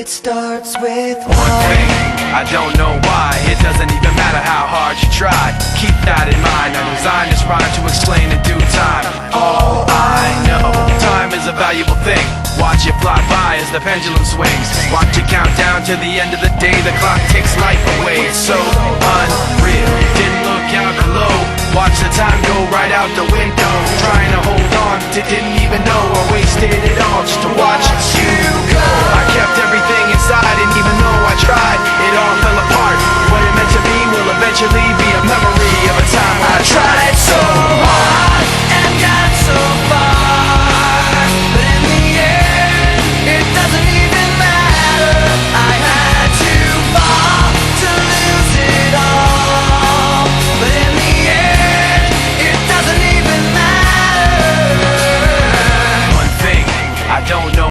It starts with one thing, I don't know why. It doesn't even matter how hard you try. Keep that in mind. I designed this rhyme to explain in due time. All I know, time is a valuable thing. Watch it fly by as the pendulum swings. Watch it count down to the end of the day. The clock takes life away.